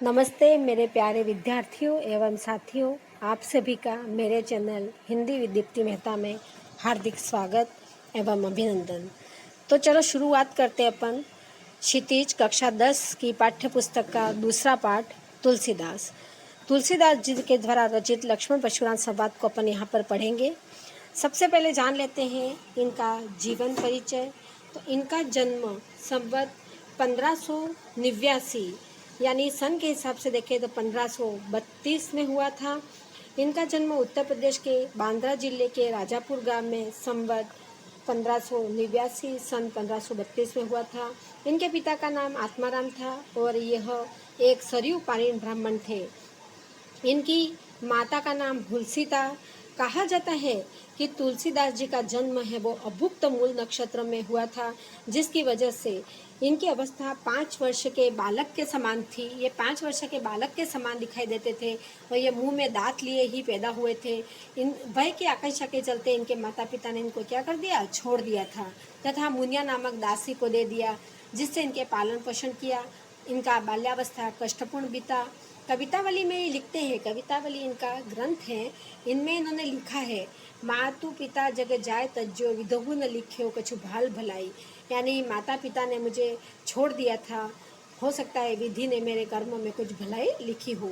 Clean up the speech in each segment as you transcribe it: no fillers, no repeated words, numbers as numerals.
नमस्ते मेरे प्यारे विद्यार्थियों एवं साथियों, आप सभी का मेरे चैनल हिंदी विद दीप्ति मेहता में हार्दिक स्वागत एवं अभिनंदन। तो चलो शुरुआत करते हैं अपन क्षितिज कक्षा 10 की पाठ्य पुस्तक का दूसरा पाठ तुलसीदास जी के द्वारा रचित लक्ष्मण परशुराम संवाद को अपन यहाँ पर पढ़ेंगे। सबसे पहले जान लेते हैं इनका जीवन परिचय। तो इनका जन्म संवत 1589 यानी सन के हिसाब से देखें तो 1532 में हुआ था। इनका जन्म उत्तर प्रदेश के बांद्रा जिले के राजापुर गांव में संवत 1589 सन 1532 में हुआ था। इनके पिता का नाम आत्माराम था और यह एक सरयू पानी ब्राह्मण थे। इनकी माता का नाम हुलसी था। कहा जाता है कि तुलसीदास जी का जन्म है वो अभुक्त मूल नक्षत्र में हुआ था, जिसकी वजह से इनकी अवस्था 5 वर्ष के बालक के समान थी। ये 5 वर्ष के बालक के समान दिखाई देते थे और ये मुंह में दांत लिए ही पैदा हुए थे। इन भय की आकांक्षा के चलते इनके माता पिता ने इनको क्या कर दिया, छोड़ दिया था तथा मुनिया नामक दासी को दे दिया, जिससे इनके पालन पोषण किया। इनका बाल्यावस्था कष्टपूर्ण बीता। कवितावली में लिखते हैं, कवितावली इनका ग्रंथ है, इनमें इन्होंने लिखा है, मातु पिता जग जाय तज्जो विधहु न लिख्यो कछु भाल भलाई। यानी माता पिता ने मुझे छोड़ दिया था, हो सकता है विधि ने मेरे कर्म में कुछ भलाई लिखी हो।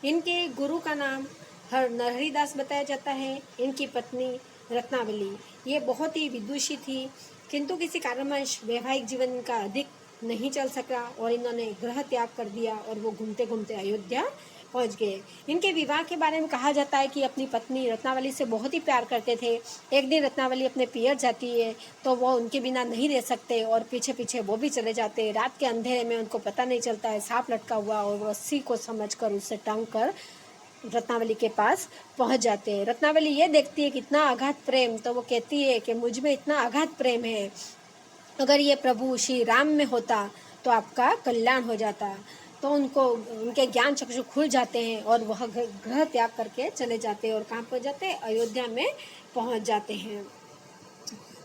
इनके गुरु का नाम नरहरिदास बताया जाता है। इनकी पत्नी रत्नावली ये बहुत ही विदुषी थी, किंतु किसी कारणवश वैवाहिक जीवन इनका अधिक नहीं चल सका और इन्होंने गृह त्याग कर दिया और वो घूमते घूमते अयोध्या पहुंच गए। इनके विवाह के बारे में कहा जाता है कि अपनी पत्नी रत्नावली से बहुत ही प्यार करते थे। एक दिन रत्नावली अपने पियर जाती है तो वो उनके बिना नहीं रह सकते और पीछे पीछे वो भी चले जाते। रात के अंधेरे में उनको पता नहीं चलता है, सांप लटका हुआ और वो रस्सी को समझकर उससे टांग कर रत्नावली के पास पहुंच जाते हैं। रत्नावली ये देखती है कि इतना आघात प्रेम, तो वो कहती है कि मुझ में इतना आघात प्रेम है, अगर ये प्रभु श्री राम में होता तो आपका कल्याण हो जाता। तो उनको उनके ज्ञान चक्षु खुल जाते हैं और वह गृह त्याग करके चले जाते हैं और कहाँ पहुँच जाते हैं, अयोध्या में पहुँच जाते हैं।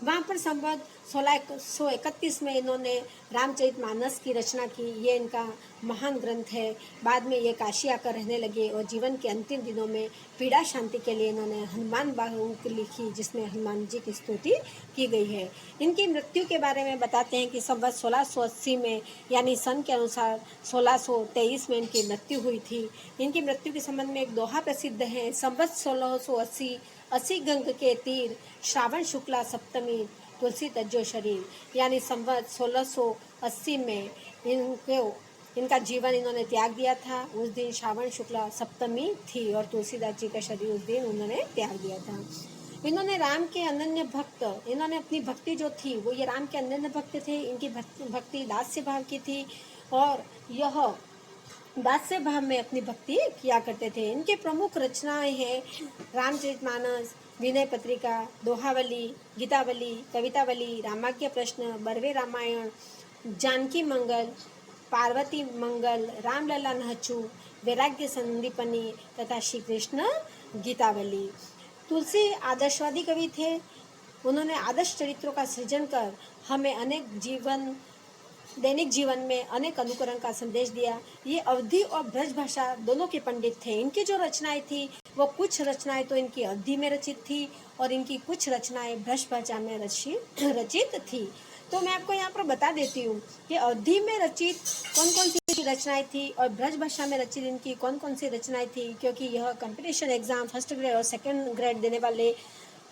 वहाँ पर संवत 1631 में इन्होंने रामचरितमानस की रचना की। ये इनका महान ग्रंथ है। बाद में ये काशी आकर रहने लगे और जीवन के अंतिम दिनों में पीड़ा शांति के लिए इन्होंने हनुमान बाहुक लिखी, जिसमें हनुमान जी की स्तुति की गई है। इनकी मृत्यु के बारे में बताते हैं कि संवत 1680 में यानी सन के अनुसार 1623 में इनकी मृत्यु हुई थी। इनकी मृत्यु के संबंध में एक दोहा प्रसिद्ध है, संवत 1680 अस्सी गंग के तीर श्रावण शुक्ला सप्तमी तुलसी तज्जो शरीर। यानी संवत 1680 में इनका जीवन इन्होंने त्याग दिया था। उस दिन श्रावण शुक्ला सप्तमी थी और तुलसीदास जी का शरीर उस दिन उन्होंने त्याग दिया था। इन्होंने राम के अनन्य भक्त, इन्होंने अपनी भक्ति जो थी वो ये राम के अनन्य भक्त थे। इनकी भक्ति दास्य भाव की थी और यह दास्य भाव में अपनी भक्ति किया करते थे। इनके प्रमुख रचनाएं हैं रामचरितमानस, विनय पत्रिका, दोहावली, गीतावली, कवितावली, रामाज्ञ प्रश्न, बरवे रामायण, जानकी मंगल, पार्वती मंगल, रामलला नहचू, वैराग्य संदीपनी तथा श्री कृष्ण गीतावली। तुलसी आदर्शवादी कवि थे। उन्होंने आदर्श चरित्रों का सृजन कर हमें दैनिक जीवन में अनेक अनुकरण का संदेश दिया। ये अवधी और ब्रज भाषा दोनों के पंडित थे। इनकी जो रचनाएं थी वो कुछ रचनाएं तो इनकी अवधी में रचित थी और इनकी कुछ रचनाएं ब्रज भाषा में रचित थी। तो मैं आपको यहाँ पर बता देती हूँ कि अवधी में रचित कौन कौन सी रचनाएं थी और ब्रज भाषा में रचित इनकी कौन कौन सी रचनाएं थी, क्योंकि यह कंपटीशन एग्जाम फर्स्ट ग्रेड और सेकेंड ग्रेड देने वाले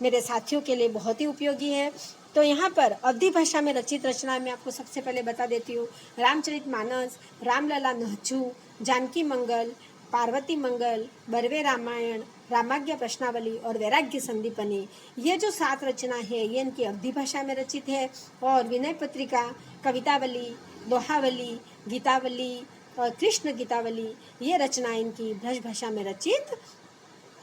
मेरे साथियों के लिए बहुत ही उपयोगी है। तो यहाँ पर अवधी भाषा में रचित रचना में आपको सबसे पहले बता देती हूँ, रामचरितमानस, रामलला नहचू, जानकी मंगल, पार्वती मंगल, बरवे रामायण, रामाज्ञ प्रश्नावली और वैराग्य संदीपनी। ये जो 7 रचना है ये इनकी अवधी भाषा में रचित है। और विनय पत्रिका, कवितावली, दोहावली, गीतावली और कृष्ण गीतावली ये रचना इनकी ब्रज भाषा में रचित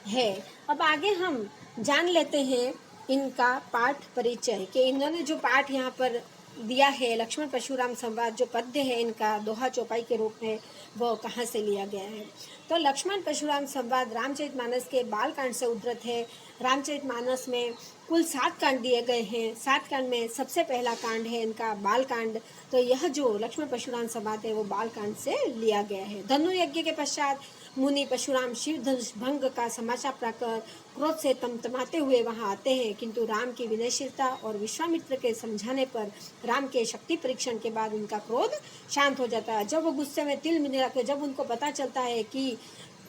है। अब आगे हम जान लेते हैं इनका पाठ परिचय, कि इन्होंने जो पाठ यहाँ पर दिया है लक्ष्मण परशुराम संवाद, जो पद्य है इनका दोहा चौपाई के रूप में, वो कहाँ से लिया गया है। तो लक्ष्मण परशुराम संवाद रामचरितमानस के बालकांड से उद्धृत है। रामचरितमानस में कुल 7 कांड दिए गए हैं। 7 कांड में सबसे पहला कांड है इनका बाल कांड। तो यह जो लक्ष्मण परशुराम संवाद है वो बाल कांड से लिया गया है। धनु यज्ञ के पश्चात मुनि परशुराम शिव धनुष भंग का समाचार पाकर क्रोध से तमतमाते हुए वहां आते हैं, किंतु राम की विनयशीलता और विश्वामित्र के समझाने पर राम के शक्ति परीक्षण के बाद उनका क्रोध शांत हो जाता है। जब वो गुस्से में तिल मिला कर जब उनको पता चलता है कि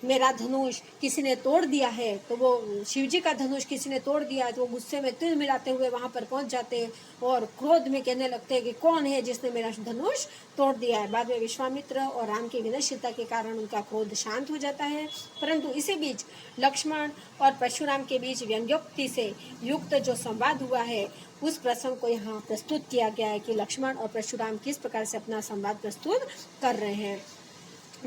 मेरा धनुष किसी ने तोड़ दिया है, तो वो शिवजी का धनुष किसी ने तोड़ दिया है, तो वो गुस्से में तिल मिलाते हुए वहां पर पहुंच जाते हैं और क्रोध में कहने लगते हैं कि कौन है जिसने मेरा धनुष तोड़ दिया है। बाद में विश्वामित्र और राम की विनयशीलता के कारण उनका क्रोध शांत हो जाता है। परंतु इसी बीच लक्ष्मण और परशुराम के बीच व्यंग्योक्ति से युक्त जो संवाद हुआ है उस प्रसंग को यहाँ प्रस्तुत किया गया है कि लक्ष्मण और परशुराम किस प्रकार से अपना संवाद प्रस्तुत कर रहे हैं।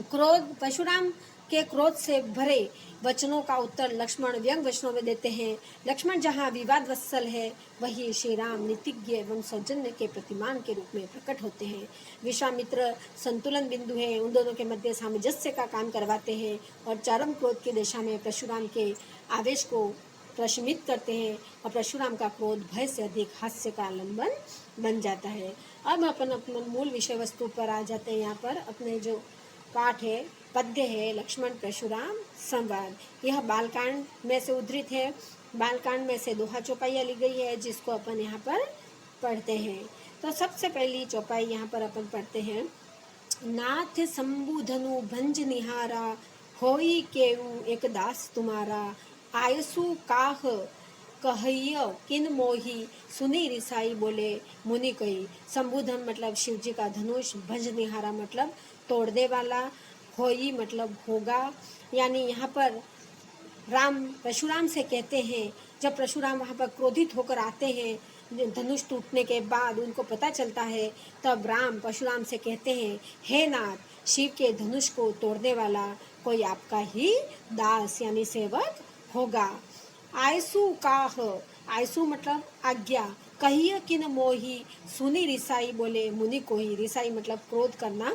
क्रोध परशुराम के क्रोध से भरे वचनों का उत्तर लक्ष्मण व्यंग वचनों में देते हैं। लक्ष्मण जहाँ विवाद वत्सल है, वही श्री राम नीतिज्ञ एवं सौजन्य के प्रतिमान के रूप में प्रकट होते हैं। विश्वामित्र संतुलन बिंदु है, उन दोनों के मध्य सामंजस्य का काम करवाते हैं और चरम क्रोध की दिशा में परशुराम के आवेश को प्रशमित करते हैं और परशुराम का क्रोध भय से अधिक हास्य का आलम्बन बन जाता है। अब अपन अपने मूल विषय वस्तु पर आ जाते हैं। यहाँ पर अपने जो पाठ है, पद्य है लक्ष्मण परशुराम संवाद, यह बालकांड में से उद्धृत है। बालकांड में से दोहा चौपाइयाँ ली गई है जिसको अपन यहाँ पर पढ़ते हैं। तो सबसे पहली चौपाई यहाँ पर अपन पढ़ते हैं। नाथ शंभु धनु भंज निहारा, होई केऊ एक दास तुम्हारा, आयसु काह कहिय किन मोही, सुनी रिसाई बोले मुनि कही। शंभुधन मतलब शिवजी का धनुष, भंज निहारा मतलब तोड़ने वाला, होई मतलब होगा। यानी यहाँ पर राम परशुराम से कहते हैं, जब परशुराम वहाँ पर क्रोधित होकर आते हैं धनुष टूटने के बाद उनको पता चलता है, तब राम परशुराम से कहते हैं, हे नाथ, शिव के धनुष को तोड़ने वाला कोई आपका ही दास यानी सेवक होगा। आयसु काह, आयसु मतलब आज्ञा, कहिए किन मोही, सुनी रिसाई बोले मुनि को ही। रिसाई मतलब क्रोध करना।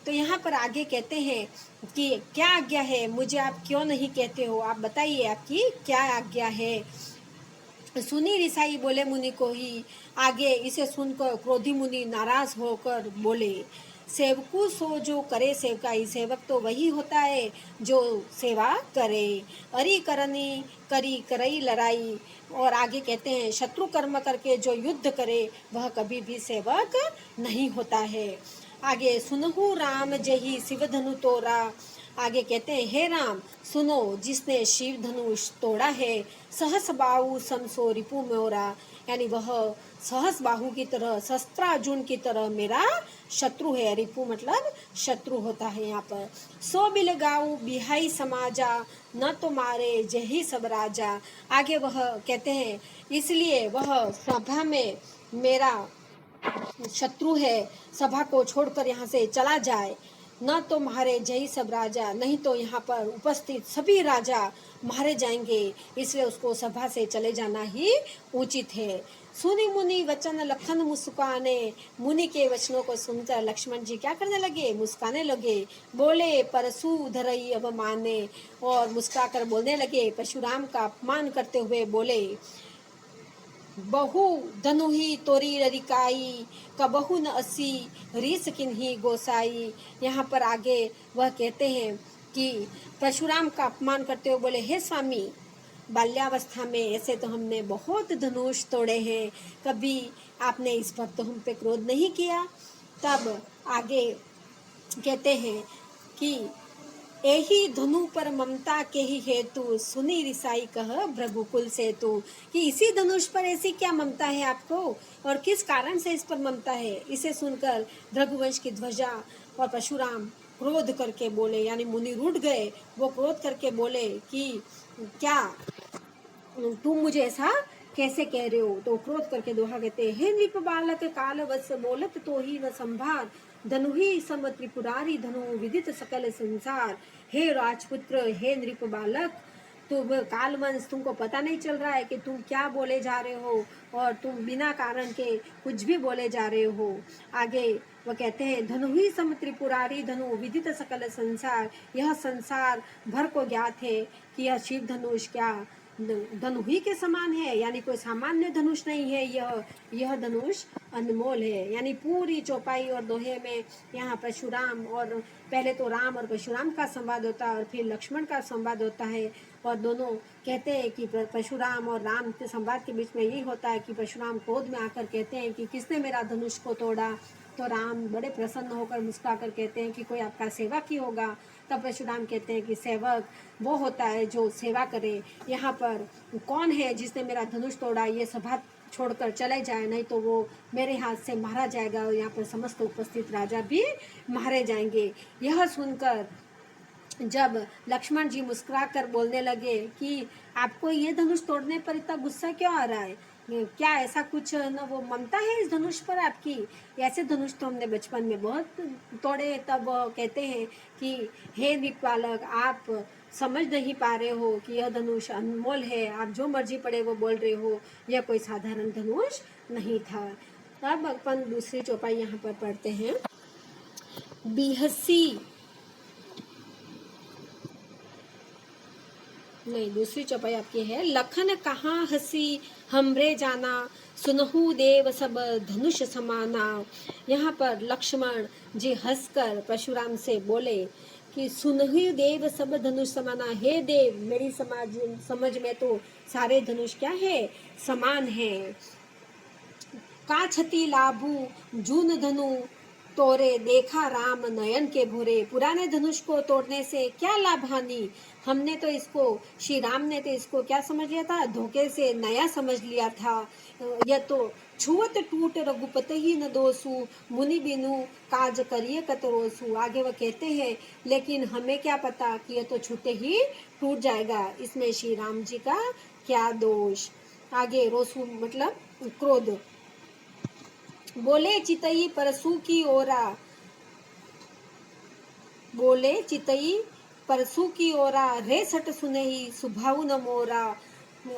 तो यहाँ पर आगे कहते हैं कि क्या आज्ञा है, मुझे आप क्यों नहीं कहते हो, आप बताइए आपकी क्या आज्ञा है। सुनी रिसाई बोले मुनि को ही। आगे इसे सुनकर क्रोधी मुनि नाराज होकर बोले, सेवकू सो जो करे सेवकाई, सेवक तो वही होता है जो सेवा करे। अरी करनी करी करई लड़ाई। और आगे कहते हैं, शत्रु कर्म करके जो युद्ध करे वह कभी भी सेवक नहीं होता है। आगे सुनहु राम जही शिव धनु तोड़ा। आगे कहते हैं, हे राम सुनो, जिसने शिव धनुष तोड़ा है, सहस बाहु समसो रिपु मोरा, यानी वह सहस बाहु की तरह, शस्त्रार्जुन की तरह मेरा शत्रु है। रिपु मतलब शत्रु होता है यहाँ पर। सो बिल गाऊ बिहाई समाजा, न तो मारे जही सब राजा। आगे वह कहते हैं, इसलिए वह सभा में मेरा शत्रु है, सभा को छोड़कर यहाँ से चला जाए। न तो मारे जय सब राजा, नहीं तो यहाँ पर उपस्थित सभी राजा मारे जाएंगे, इसलिए उसको सभा से चले जाना ही उचित है। सुनी मुनि वचन लखन मुस्काने। मुनि के वचनों को सुनकर लक्ष्मण जी क्या करने लगे, मुस्काने लगे। बोले परशु धरई अब माने, और मुस्कुराकर बोलने लगे, परशुराम का अपमान करते हुए बोले, बहु धनुही तोरी ररिकाई, कबहु न असी रीस किन्ही गोसाई। यहाँ पर आगे वह कहते हैं कि परशुराम का अपमान करते हुए बोले, हे स्वामी, बाल्यावस्था में ऐसे तो हमने बहुत धनुष तोड़े हैं, कभी आपने इस पर तो हम पे क्रोध नहीं किया। तब आगे कहते हैं कि एही धनु पर ममता के ही हेतु, सुनी रिसाई कह भृगुकुल से तू, कि इसी धनुष पर ऐसी क्या ममता है आपको और किस कारण से इस पर ममता है। इसे सुनकर भृगुवंश की ध्वजा और परशुराम क्रोध करके बोले, यानी मुनि रूठ गए। वो क्रोध करके बोले कि क्या तुम मुझे ऐसा कैसे कह रहे हो। तो क्रोध करके दोहा कहते हैं, हे नृप बालक काल वत्स बोलत तो ही न संभार, धनु ही सम त्रिपुरारी धनु विदित सकल संसार। हे राजपुत्र, हे नृप बालक, तुम कालवंश, तुमको पता नहीं चल रहा है कि तुम क्या बोले जा रहे हो और तुम बिना कारण के कुछ भी बोले जा रहे हो। आगे वो कहते हैं, धनु ही सम त्रिपुरारी धनु विदित सकल संसार। यह संसार भर को ज्ञात है कि यह शिव धनुष क्या धनु ही के समान है, यानी कोई सामान्य धनुष नहीं है। यह धनुष अनमोल है। यानी पूरी चौपाई और दोहे में यहाँ परशुराम और पहले तो राम और परशुराम का संवाद होता है और फिर लक्ष्मण का संवाद होता है। और दोनों कहते हैं कि परशुराम और राम के संवाद के बीच में यही होता है कि परशुराम क्रोध में आकर कहते हैं कि किसने मेरा धनुष को तोड़ा। तो राम बड़े प्रसन्न होकर मुस्कुराकर कहते हैं कि कोई आपका सेवक ही होगा। तब परशुराम कहते हैं कि सेवक वो होता है जो सेवा करे। यहाँ पर कौन है जिसने मेरा धनुष तोड़ा, ये सभा छोड़कर चले जाए, नहीं तो वो मेरे हाथ से मारा जाएगा और यहाँ पर समस्त उपस्थित राजा भी मारे जाएंगे। यह सुनकर जब लक्ष्मण जी मुस्कुरा कर बोलने लगे कि आपको ये धनुष तोड़ने पर इतना गुस्सा क्यों आ रहा है, क्या ऐसा कुछ न वो ममता है इस धनुष पर आपकी? ऐसे धनुष तो हमने बचपन में बहुत तोड़े। तब कहते हैं कि हे दिक्पालक, आप समझ नहीं पा रहे हो कि यह धनुष अनमोल है, आप जो मर्जी पड़े वो बोल रहे हो, यह कोई साधारण धनुष नहीं था। अब अपन दूसरी चौपाई यहाँ पर पढ़ते हैं। दूसरी चौपाई आपकी है। लखन कहाँ हंसी हमरे जाना, सुनहु देव सब धनुष समाना। यहाँ पर लक्ष्मण जी हंसकर परशुराम से बोले कि सुनहु देव सब धनुष समाना, हे देव मेरी समझ में तो सारे धनुष क्या है, समान है। का क्षति लाभू जून धनु तोरे, देखा राम नयन के भोरे। पुराने धनुष को तोड़ने से क्या लाभ हानि, हमने तो इसको, श्री राम ने तो इसको क्या समझ लिया था, धोखे से नया समझ लिया था। यह तो छुअत टूट रघुपति ही न दोसु, मुनि बिनु काज करिए कतरोसु। आगे वह कहते हैं लेकिन हमें क्या पता कि यह तो छूते ही टूट जाएगा, इसमें श्री राम जी का क्या दोष। आगे रोसु मतलब क्रोध। बोले चितई परसु की ओरा, बोले चितई परसु की ओरा, रे सट सुनहि सुभाऊ न मोरा।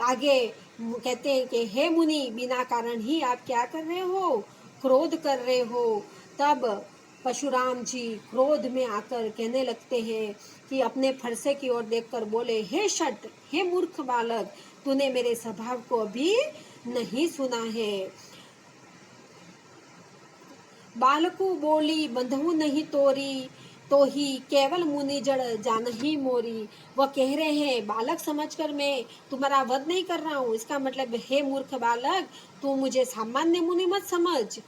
आगे कहते हैं कि हे मुनि, बिना कारण ही आप क्या कर रहे हो, क्रोध कर रहे हो। तब परशुराम जी क्रोध में आकर कहने लगते हैं कि अपने फरसे की ओर देखकर बोले, हे शट, हे मूर्ख बालक, तूने मेरे स्वभाव को अभी नहीं सुना है। बालकु बोली बंधु नहीं तोरी, तो ही केवल मुनि जड़ जान ही मोरी। वह कह रहे हैं बालक समझकर मैं तुम्हारा वध नहीं कर रहा हूँ, इसका मतलब हे मूर्ख बालक, तू मुझे सामान्य मुनि मत समझ।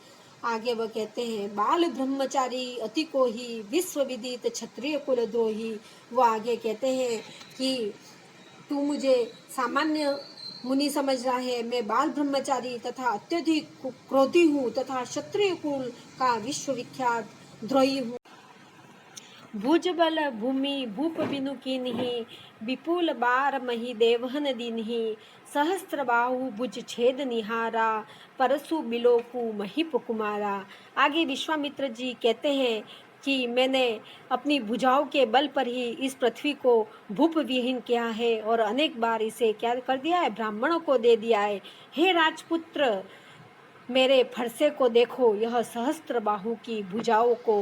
आगे वह कहते हैं बाल ब्रह्मचारी अति को ही, विश्व विदित क्षत्रिय कुल द्रोही। वो आगे कहते हैं कि तू मुझे सामान्य मुनि समझ रहा है, मैं बाल ब्रह्मचारी तथा अत्यधिक क्रोधी हूँ तथा क्षत्रिय कुल का विश्वविख्यात द्रोही हूँ। भुज बल भूमि भूप बिनु कीन्ही, विपुल बार मही देवहन दीन्ही। सहस्त्र बाहु भुज छेद निहारा, परसु बिलोकु महिप कुमारा। आगे विश्वामित्र जी कहते हैं कि मैंने अपनी भुजाओं के बल पर ही इस पृथ्वी को भूप विहीन किया है और अनेक बार इसे क्या कर दिया है, ब्राह्मणों को दे दिया है। हे राजपुत्र, मेरे फरसे को देखो, यह सहस्त्र बाहु की भुजाओं को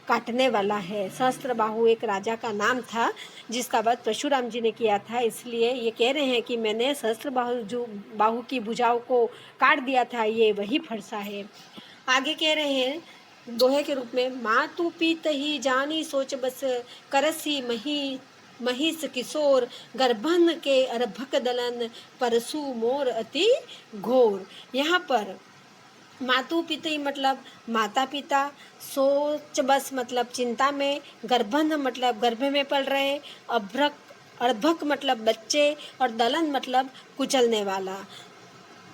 काटने वाला है। सहस्त्र बाहु एक राजा का नाम था जिसका वध परशुराम जी ने किया था, इसलिए ये कह रहे हैं कि मैंने सहस्त्र बाहु की भुजाओं को काट दिया था, ये वही फरसा है। आगे कह रहे हैं दोहे के रूप में, मातु पीत ही जानी सोच बस, करसी महिष किशोर, गर्भन के अर्भक दलन, परसु मोर अति घोर। यहाँ पर मातु पिता मतलब माता पिता, सोच बस मतलब चिंता में, गर्भन मतलब गर्भ में पल रहे, अर्भक मतलब बच्चे और दलन मतलब कुचलने वाला।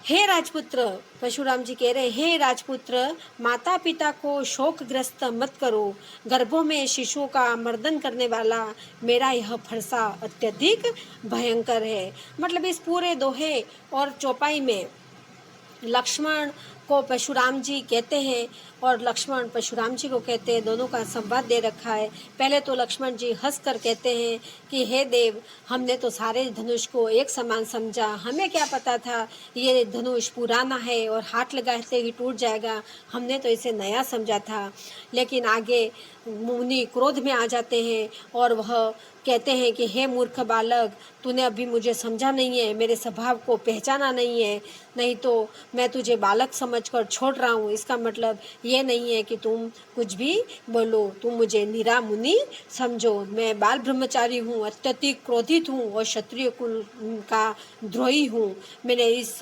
हे राजपुत्र, परशुराम जी कह रहे हैं हे राजपुत्र, माता पिता को शोकग्रस्त मत करो, गर्भों में शिशुओं का मर्दन करने वाला मेरा यह फरसा अत्यधिक भयंकर है। मतलब इस पूरे दोहे और चौपाई में लक्ष्मण को परशुराम जी कहते हैं और लक्ष्मण परशुराम जी को कहते हैं, दोनों का संवाद दे रखा है। पहले तो लक्ष्मण जी हंस कर कहते हैं कि हे देव, हमने तो सारे धनुष को एक समान समझा, हमें क्या पता था ये धनुष पुराना है और हाथ लगाते ही टूट जाएगा, हमने तो इसे नया समझा था। लेकिन आगे मुनि क्रोध में आ जाते हैं और वह कहते हैं कि हे मूर्ख बालक, तूने अभी मुझे समझा नहीं है, मेरे स्वभाव को पहचाना नहीं है, नहीं तो मैं तुझे बालक समझकर छोड़ रहा हूँ। इसका मतलब ये नहीं है कि तुम कुछ भी बोलो, तुम मुझे नीरा मुनि समझो। मैं बाल ब्रह्मचारी हूँ, अत्यधिक क्रोधित हूँ और क्षत्रिय कुल का द्रोही हूँ। मैंने इस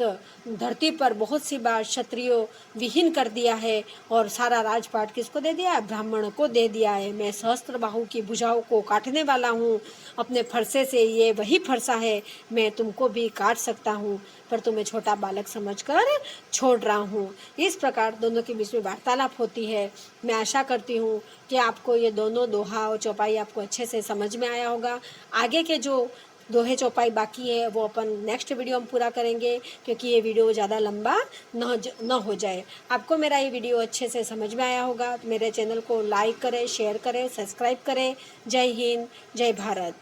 धरती पर बहुत सी बार क्षत्रियो विहीन कर दिया है और सारा राजपाट किसको दे दिया है? ब्राह्मण को दे दिया है। मैं सहस्त्रबाहु की भुजाओं को काटने वाला हूँ। अपने फरसे से, ये वही फरसा है, मैं तुमको भी काट सकता हूँ, पर तुम्हें छोटा बालक समझकर छोड़ रहा हूँ। इस प्रकार दोनों के बीच में वार्तालाप होती है। मैं आशा करती हूँ कि आपको ये दोनों दोहा और चौपाई आपको अच्छे से समझ में आया होगा। आगे के जो दोहे चौपाई बाकी है वो अपन नेक्स्ट वीडियो में पूरा करेंगे, क्योंकि ये वीडियो ज़्यादा लंबा न हो जाए। आपको मेरा ये वीडियो अच्छे से समझ में आया होगा तो मेरे चैनल को लाइक करें, शेयर करें, सब्सक्राइब करें। जय हिंद, जय भारत।